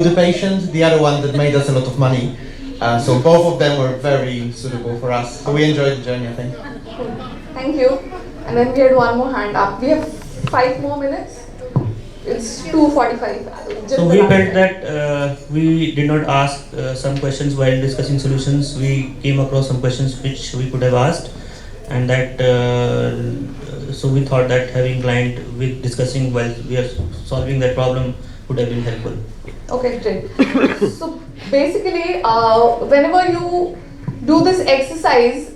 the patient, the other one that made us a lot of money. So both of them were very suitable for us. So we enjoyed the journey, I think. Thank you. And then we had one more hand up. We have 5 more minutes. It's 2:45. So we felt that we did not ask some questions while discussing solutions. We came across some questions which we could have asked, and that so we thought that having client with discussing while we are solving that problem would have been helpful. Okay, great. So basically, whenever you do this exercise,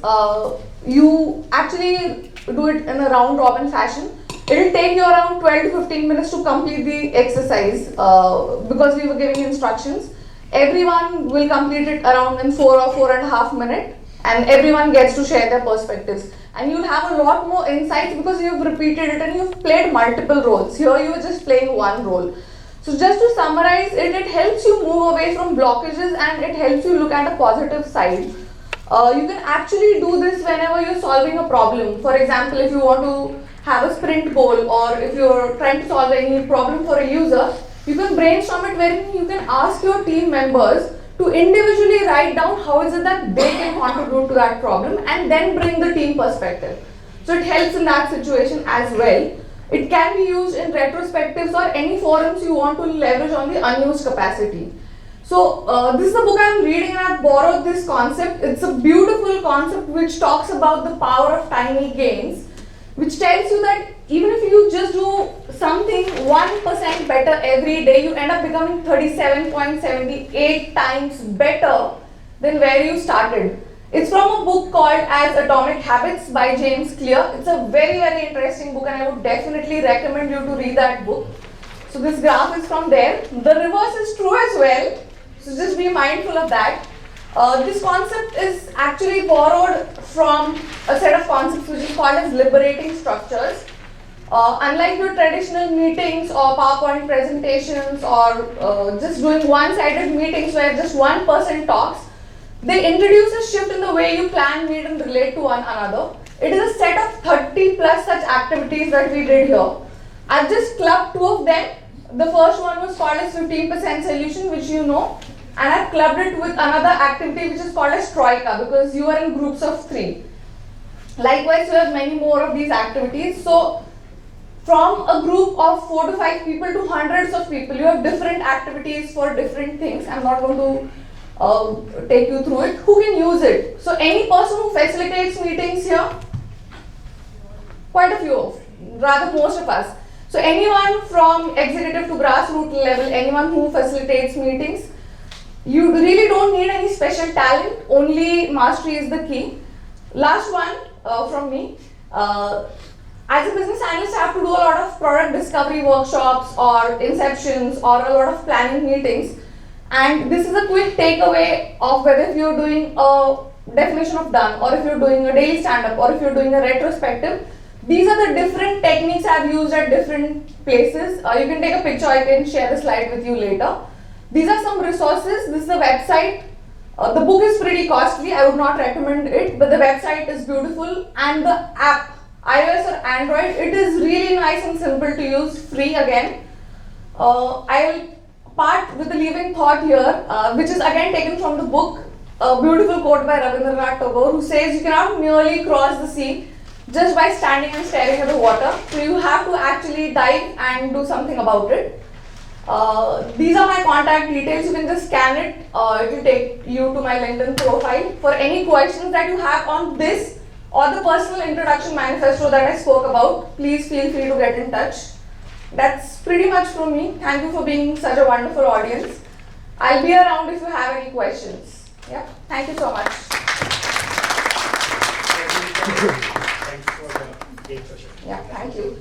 you actually do it in a round robin fashion. It will take you around 12 to 15 minutes to complete the exercise because we were giving instructions. Everyone will complete it around in 4 or 4.5 minutes, and everyone gets to share their perspectives. And you'll have a lot more insights because you've repeated it and you've played multiple roles. Here you are just playing one role. So just to summarize it, it helps you move away from blockages and it helps you look at a positive side. You can actually do this whenever you're solving a problem. For example, if you want to have a sprint goal or if you're trying to solve any problem for a user, you can brainstorm it wherein you can ask your team members to individually write down how is it that they can contribute to that problem and then bring the team perspective. So it helps in that situation as well. It can be used in retrospectives or any forums you want to leverage on the unused capacity. So this is the book I'm reading and I've borrowed this concept. It's a beautiful concept which talks about the power of tiny gains, which tells you that even if you just do something 1% better every day, you end up becoming 37.78 times better than where you started. It's from a book called as Atomic Habits by James Clear. It's a very, very interesting book and I would definitely recommend you to read that book. So this graph is from there. The reverse is true as well. So just be mindful of that. This concept is actually borrowed from a set of concepts which is called as liberating structures. Unlike your traditional meetings or PowerPoint presentations or just doing one-sided meetings where just one person talks, they introduce a shift in the way you plan, meet and relate to one another. It is a set of 30 plus such activities that we did here. I've just clubbed 2 of them. The first one was called as 15% solution, which you know, and I've clubbed it with another activity which is called as Troika because you are in groups of 3. Likewise, you have many more of these activities. So from a group of 4 to 5 people to hundreds of people, you have different activities for different things. I'm not going to take you through it. Who can use it? So any person who facilitates meetings here, quite a few, rather most of us. So anyone from executive to grassroots level, anyone who facilitates meetings, you really don't need any special talent, only mastery is the key. Last one from me. As a business analyst, I have to do a lot of product discovery workshops or inceptions or a lot of planning meetings. And this is a quick takeaway of whether if you're doing a definition of done or if you're doing a daily stand-up or if you're doing a retrospective. These are the different techniques I've used at different places. You can take a picture, I can share the slide with you later. These are some resources. This is a website. The book is pretty costly, I would not recommend it, but the website is beautiful and the app, iOS or Android, it is really nice and simple to use, free again. I will part with the leaving thought here, which is again taken from the book, a beautiful quote by Rabindranath Tagore, who says you cannot merely cross the sea just by standing and staring at the water. So you have to actually dive and do something about it. These are my contact details. You can just scan it. It will take you to my LinkedIn profile. For any questions that you have on this or the personal introduction manifesto that I spoke about, please feel free to get in touch. That's pretty much from me. Thank you for being such a wonderful audience. I'll be around if you have any questions. Yeah, thank you so much. Thanks for the game session. Yeah, thank you.